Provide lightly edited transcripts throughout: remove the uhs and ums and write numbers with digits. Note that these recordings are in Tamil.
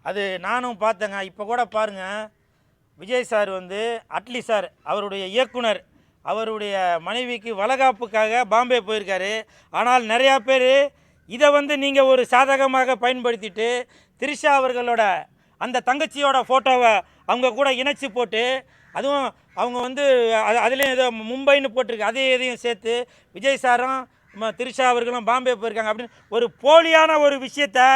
அது நானும் பார்த்தேங்க. இப்போ கூட பாருங்கள், விஜய் சார் வந்து அட்லி சார் அவருடைய இயக்குனர் அவருடைய மனைவிக்கு வளகாப்புக்காக பாம்பே போயிருக்காரு. ஆனால் நிறையா பேர் இதை வந்து நீங்கள் ஒரு சாதகமாக பயன்படுத்திட்டு திரிஷா அவர்களோட அந்த தங்கச்சியோட ஃபோட்டோவை அவங்க கூட இணைச்சி போட்டு, அதுவும் அவங்க வந்து அதுலேயும் ஏதோ மும்பைன்னு போட்டிருக்கு, அதே எதையும் சேர்த்து விஜய் சாரும் திரிஷா அவர்களும் பாம்பே போயிருக்காங்க அப்படின்னு ஒரு போலியான ஒரு விஷயத்தை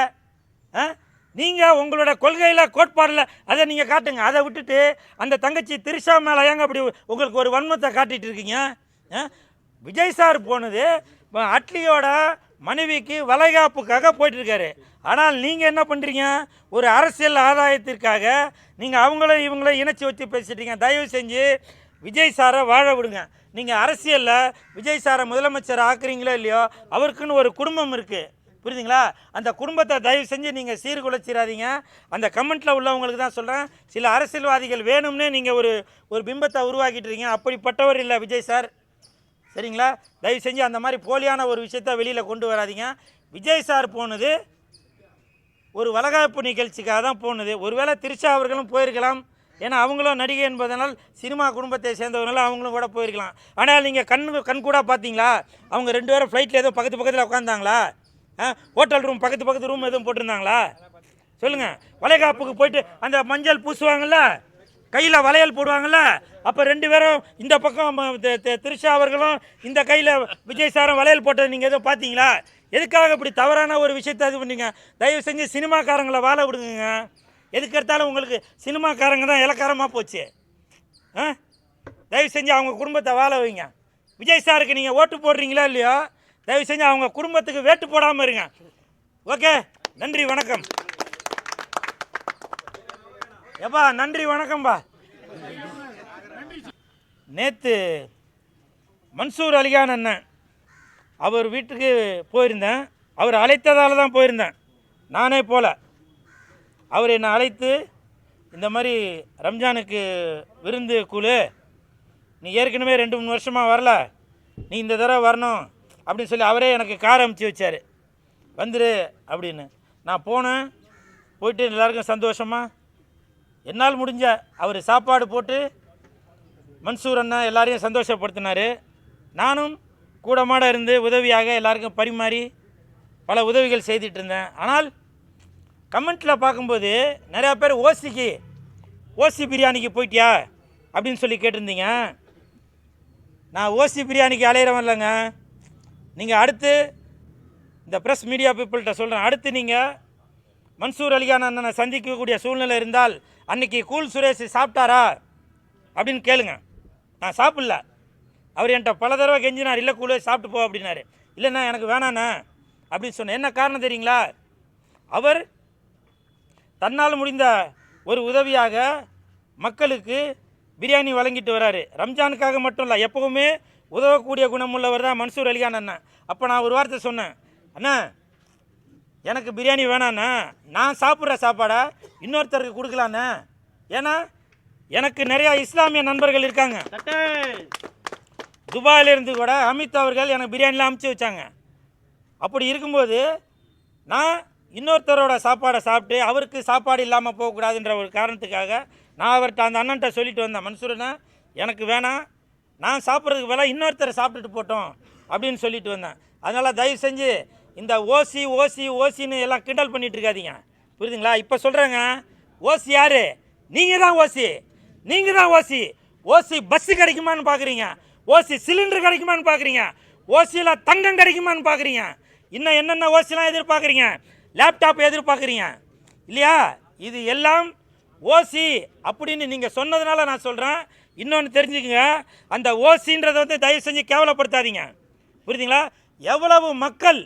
நீங்கள் உங்களோட கொள்கையில் கோட்பாடில் அதை நீங்கள் காட்டுங்க. அதை விட்டுட்டு அந்த தங்கச்சி திரிஷா மேலே ஏங்க அப்படி உங்களுக்கு ஒரு வன்மத்தை காட்டிகிட்டு இருக்கீங்க? விஜய் சார் போனது அட்லியோட மனைவிக்கு வளைகாப்புக்காக போயிட்டுருக்காரு. ஆனால் நீங்கள் என்ன பண்ணுறீங்க? ஒரு அரசியல் ஆதாயத்திற்காக நீங்கள் இவங்கள இணைச்சி வச்சு பேசிட்டீங்க. தயவு செஞ்சு விஜய் சாரை வாழ விடுங்க. நீங்கள் அரசியலில் விஜய் சாரை முதலமைச்சர் ஆக்குறீங்களோ இல்லையோ, அவருக்குன்னு ஒரு குடும்பம் இருக்குது, புரியுதுங்களா? அந்த குடும்பத்தை தயவு செஞ்சு நீங்கள் சீர்குலைச்சிடாதீங்க. அந்த கமெண்ட்டில் உள்ளவங்களுக்கு தான் சொல்கிறேன். சில அரசியல்வாதிகள் வேணும்னே நீங்கள் ஒரு பிம்பத்தை உருவாக்கிட்டுருக்கீங்க. அப்படிப்பட்டவர் இல்லை விஜய் சார், சரிங்களா? தயவு செஞ்சு அந்த மாதிரி போலியான ஒரு விஷயத்த வெளியில் கொண்டு வராதிங்க. விஜய் சார் போனது ஒரு வளகாப்பு நிகழ்ச்சிக்காக தான் போனது. ஒருவேளை திரிஷா அவர்களும் போயிருக்கலாம், ஏன்னா அவங்களும் நடிகை என்பதனால் சினிமா குடும்பத்தை சேர்ந்தவங்களாம் அவங்களும் கூட போயிருக்கலாம். ஆனால் நீங்கள் கண் கூட பார்த்தீங்களா? அவங்க 2 பேரும் ஃப்ளைட்டில் எதுவும் பக்கத்தில் உட்காந்தாங்களா? ஹோட்டல் ரூம் பக்கத்து ரூம் எதுவும் போட்டிருந்தாங்களா? சொல்லுங்கள். வளைகாப்புக்கு போயிட்டு அந்த மஞ்சள் பூசுவாங்கள்ல, கையில் வளையல் போடுவாங்கள்ல, அப்போ 2 பேரும் இந்த பக்கம் திரிஷா அவர்களும் இந்த கையில் விஜய் சாரும் வளையல் போட்டது நீங்கள் எதுவும் பார்த்தீங்களா? எதுக்காக இப்படி தவறான ஒரு விஷயத்தை இது பண்ணீங்க? தயவு செஞ்சு சினிமாக்காரங்களை வாழ விடுங்க. எதுக்கு எடுத்தாலும் உங்களுக்கு சினிமாக்காரங்க தான் இலக்காரமாக போச்சு. தயவு செஞ்சு அவங்க குடும்பத்தை வாழ வைங்க. விஜய் சாருக்கு நீங்கள் ஓட்டு போடுறீங்களா இல்லையோ, தயவு செஞ்சு அவங்க குடும்பத்துக்கு வேட்டு போடாமல் இருங்க. ஓகே, நன்றி வணக்கம். எப்பா நன்றி வணக்கம்பா. நேற்று மன்சூர் அலிகான் அண்ணன் அவர் வீட்டுக்கு போயிருந்தேன். அவர் அழைத்ததால் தான் போயிருந்தேன், நானே போல. அவர் என்னை அழைத்து இந்த மாதிரி ரம்ஜானுக்கு விருந்து கூழு, நீ ஏற்கனவே 2-3 வருஷமாக வரல, நீ இந்த தடவை வரணும் அப்படின்னு சொல்லி அவரே எனக்கு கார் அமுச்சு வச்சார். வந்துரு அப்படின்னு. நான் போனேன். போயிட்டு எல்லாருக்கும் சந்தோஷமாக என்னால் முடிஞ்ச அவர் சாப்பாடு போட்டு மன்சூர் அண்ணா எல்லாரையும் சந்தோஷப்படுத்தினார். நானும் கூடமாட இருந்து உதவியாக எல்லாருக்கும் பரிமாறி பல உதவிகள் செய்துட்டு இருந்தேன். ஆனால் கமெண்ட்டில் பார்க்கும்போது நிறையா பேர் ஓசி பிரியாணிக்கு போயிட்டியா அப்படின்னு சொல்லி கேட்டிருந்தீங்க. நான் ஓசி பிரியாணிக்கு அலையிறவன் இல்லைங்க. நீங்கள் அடுத்து இந்த ப்ரெஸ் மீடியா பீப்புள்கிட்ட சொல்கிறேன், அடுத்து நீங்கள் மன்சூர் அலிகான் அண்ணனை சந்திக்கக்கூடிய சூழ்நிலை இருந்தால் அன்றைக்கி கூல் சுரேஷ் சாப்பிட்டாரா அப்படின்னு கேளுங்க. நான் சாப்பிடல. அவர் என்கிட்ட பல தடவை கெஞ்சினார், இல்லை கூலே சாப்பிட்டு போ அப்படின்னாரு. இல்லைண்ணா எனக்கு வேணாண்ணா அப்படின்னு சொன்னேன். என்ன காரணம் தெரியுங்களா? அவர் தன்னால் முடிந்த ஒரு உதவியாக மக்களுக்கு பிரியாணி வழங்கிட்டு வராரு. ரம்ஜானுக்காக மட்டும் இல்லை, எப்போவுமே உதவக்கூடிய குணமுள்ளவர் தான் மன்சூர் அலிகான் அண்ணன். அப்போ நான் ஒரு வார்த்தை சொன்னேன், அண்ணா எனக்கு பிரியாணி வேணாண்ணா, நான் சாப்பிட்ற சாப்பாடை இன்னொருத்தருக்கு கொடுக்கலாண்ணே. ஏன்னா எனக்கு நிறையா இஸ்லாமிய நண்பர்கள் இருக்காங்க. துபாயிலிருந்து கூட அமித் அவர்கள் எனக்கு பிரியாணிலாம் அமுச்சு வச்சாங்க. அப்படி இருக்கும்போது நான் இன்னொருத்தரோட சாப்பாடை சாப்பிட்டு அவருக்கு சாப்பாடு இல்லாமல் போகக்கூடாதுன்ற ஒரு காரணத்துக்காக நான் அவர்கிட்ட அந்த அண்ணன்ட்ட சொல்லிட்டு வந்தேன், மன்சூரண்ணா எனக்கு வேணாம், நான் சாப்பிட்றதுக்கு வேலை இன்னொருத்தரை சாப்பிட்டுட்டு போட்டோம் அப்படின்னு சொல்லிட்டு வந்தேன். அதனால் தயவு செஞ்சு இந்த ஓசின்னு எல்லாம் கிண்டல் பண்ணிகிட்டு இருக்காதீங்க, புரியுதுங்களா? இப்போ சொல்கிறேங்க, ஓசி யார்? நீங்கள் தான் ஓசி பஸ்ஸு கிடைக்குமான்னு பார்க்குறீங்க, ஓசி சிலிண்டர் கிடைக்குமான்னு பார்க்குறீங்க, ஓசியில் தங்கம் கிடைக்குமான்னு பார்க்குறீங்க, இன்னும் என்னென்ன ஓசிலாம் எதிர்பார்க்குறீங்க, லேப்டாப் எதிர்பார்க்குறீங்க இல்லையா? இது எல்லாம் ஓசி அப்படின்னு நீங்கள் சொன்னதுனால நான் சொல்கிறேன். இன்னொன்று தெரிஞ்சுக்கங்க, அந்த ஓசின்றதை வந்து தயவு செஞ்சு கேவலப்படுத்தாதீங்க, புரியுதுங்களா? எவ்வளவு மக்கள்,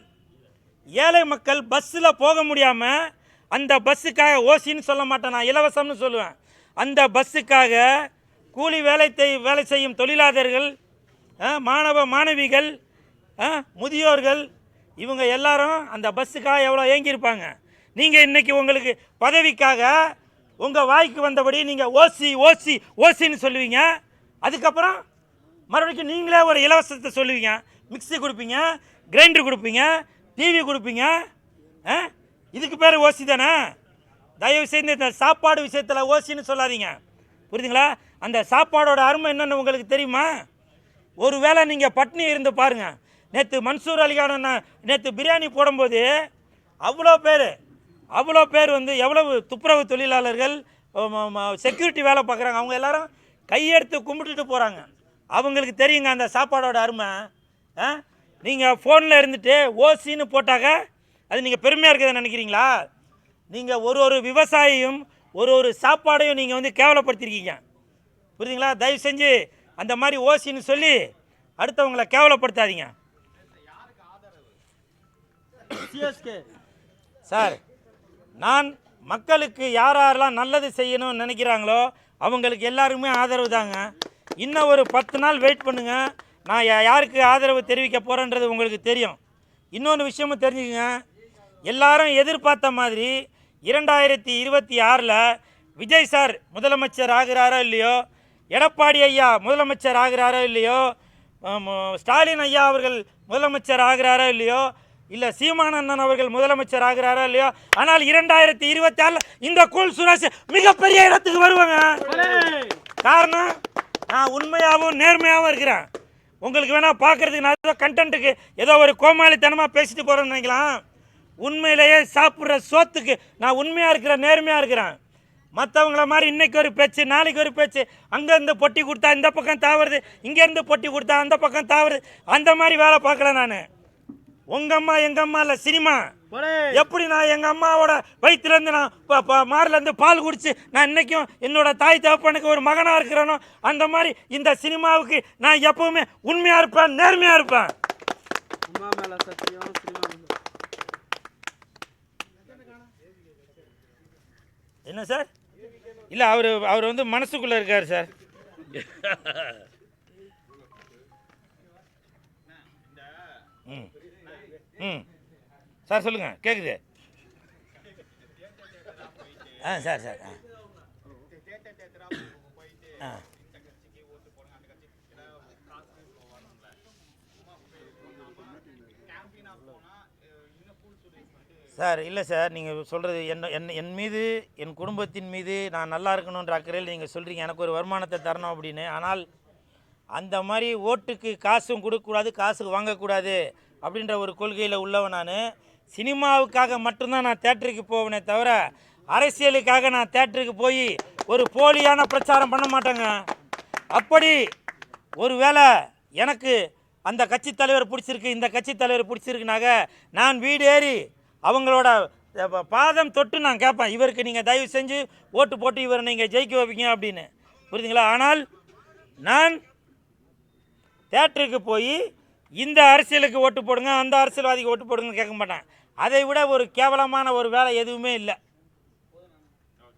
ஏழை மக்கள் பஸ்ஸில் போக முடியாமல் அந்த பஸ்ஸுக்காக, ஓசின்னு சொல்ல மாட்டேன் நான், இலவசம்னு சொல்லுவேன், அந்த பஸ்ஸுக்காக கூலி வேலை செய்யும் தொழிலாளர்கள், மாணவ மாணவிகள், முதியோர்கள், இவங்க எல்லாரும் அந்த பஸ்ஸுக்காக எவ்வளோ ஏங்கியிருப்பாங்க. நீங்கள் இன்றைக்கி உங்களுக்கு பதவிக்காக உங்கள் வாய்க்கு வந்தபடி நீங்கள் ஓசின்னு சொல்லுவீங்க. அதுக்கப்புறம் மறுபடியும் நீங்களே ஒரு இலவசத்தை சொல்லுவீங்க. மிக்ஸி கொடுப்பீங்க, கிரைண்டர் கொடுப்பீங்க, டிவி கொடுப்பீங்க. இதுக்கு பேர் ஓசி தானே? தயவு செய்து இந்த சாப்பாடு விஷயத்தில் ஓசின்னு சொல்லாதீங்க, புரியுதுங்களா? அந்த சாப்பாடோட அருமை என்னென்னு உங்களுக்கு தெரியுமா? ஒரு வேளை நீங்கள் பட்னி இருந்து பாருங்கள். நேற்று மன்சூர் அலிகான நேற்று பிரியாணி போடும்போது அவ்வளோ பேர் வந்து எவ்வளவு துப்புரவு தொழிலாளர்கள், செக்யூரிட்டி வேலை பார்க்குறாங்க, அவங்க எல்லாரும் கையெடுத்து கும்பிட்டுட்டு போகிறாங்க. அவங்களுக்கு தெரியுங்க அந்த சாப்பாடோட அருமை. நீங்கள் ஃபோனில் இருந்துட்டு ஓசின்னு போட்டாக்க அது நீங்கள் பெருமையாக இருக்கிறத நினைக்கிறீங்களா? நீங்கள் ஒரு விவசாயியும் ஒரு சாப்பாடையும் நீங்கள் வந்து கேவலப்படுத்திருக்கீங்க, புரியுதுங்களா? தயவு செஞ்சு அந்த மாதிரி ஓசின்னு சொல்லி அடுத்தவங்களை கேவலப்படுத்தாதீங்க சார். நான் மக்களுக்கு யாரெல்லாம் நல்லது செய்யணும்னு நினைக்கிறாங்களோ அவங்களுக்கு எல்லாருமே ஆதரவு தாங்க. இன்னும் ஒரு 10 நாள் வெயிட் பண்ணுங்கள், நான் யாருக்கு ஆதரவு தெரிவிக்க போகிறேன்றது உங்களுக்கு தெரியும். இன்னொன்று விஷயமும் தெரிஞ்சுக்கங்க, எல்லாரும் எதிர்பார்த்த மாதிரி 2026 விஜய் சார் முதலமைச்சர் ஆகிறாரோ இல்லையோ, எடப்பாடி ஐயா முதலமைச்சர் ஆகிறாரோ இல்லையோ, ஸ்டாலின் ஐயா அவர்கள் முதலமைச்சர் ஆகிறாரோ இல்லையோ, இல்லை சீமானந்தன் அவர்கள் முதலமைச்சர் ஆகிறாரோ இல்லையோ, ஆனால் 2026 இந்த கூல் சுரேஷ் மிகப்பெரிய இடத்துக்கு வருவாங்க. காரணம், நான் உண்மையாகவும் நேர்மையாகவும் இருக்கிறேன். உங்களுக்கு வேணால் பார்க்குறதுக்கு நான் ஏதோ கண்டென்ட்டுக்கு ஏதோ ஒரு கோமாளித்தனமாக பேசிட்டு போகிறேன்னு நினைக்கலாம். உண்மையிலேயே சாப்பிட்ற சோத்துக்கு நான் உண்மையாக இருக்கிறேன், நேர்மையாக இருக்கிறேன். மற்றவங்கள மாதிரி இன்றைக்கி ஒரு பேச்சு நாளைக்கு ஒரு பேச்சு, அங்கேருந்து பொட்டி கொடுத்தா இந்த பக்கம் தாவுறது, இங்கேருந்து பொட்டி கொடுத்தா அந்த பக்கம் தாவுறது, அந்த மாதிரி வேலை பார்க்கல. நான் உங்கள் அம்மா எங்கள் அம்மா இல்லை, சினிமா. எப்படி நான் எங்கள் அம்மாவோட வயிற்றுலேருந்து நான் மாரிலேருந்து பால் குடித்து நான் இன்றைக்கும் என்னோட தாய் தகப்பனுக்கு ஒரு மகனாக இருக்கிறேனோ, அந்த மாதிரி இந்த சினிமாவுக்கு நான் எப்போவுமே உண்மையாக இருப்பேன், நேர்மையாக இருப்பேன். என்ன சார்? இல்லை, அவர் வந்து மனசுக்குள்ளே இருக்கார் சார். சார் சொல்லுங்கள், கேட்குது. சார் சார் சார் இல்லை சார், நீங்கள் சொல்கிறது என் மீது, என் குடும்பத்தின் மீது நான் நல்லா இருக்கணுன்ற அக்கறையில் நீங்கள் சொல்கிறீங்க, எனக்கு ஒரு வருமானத்தை தரணும் அப்படின்னு. ஆனால் அந்த மாதிரி ஓட்டுக்கு காசும் கொடுக்கக்கூடாது, காசுக்கு வாங்கக்கூடாது அப்படின்ற ஒரு கொள்கையில் உள்ளவன் நான். சினிமாவுக்காக மட்டும்தான் நான் தேட்டருக்கு போவேனே தவிர அரசியலுக்காக நான் தேட்டருக்கு போய் ஒரு போலியான பிரச்சாரம் பண்ண மாட்டேங்க. அப்படி ஒரு வேளை எனக்கு அந்த கட்சி தலைவர் பிடிச்சிருக்கு, இந்த கட்சி தலைவர் பிடிச்சிருக்குனாக்க நான் வீடு ஏறி அவங்களோட பாதம் தொட்டு நான் கேட்பேன், இவருக்கு நீங்கள் தயவு செஞ்சு ஓட்டு போட்டு இவரை நீங்கள் ஜெயிக்க வைப்பீங்க அப்படின்னு, புரியுதுங்களா? ஆனால் நான் தேட்டருக்கு போய் இந்த அரசியலுக்கு ஓட்டு போடுங்க, அந்த அரசியல்வாதிக்கு ஓட்டு போடுங்கன்னு கேட்க மாட்டேன். அதை விட ஒரு கேவலமான ஒரு வேலை எதுவுமே இல்லை.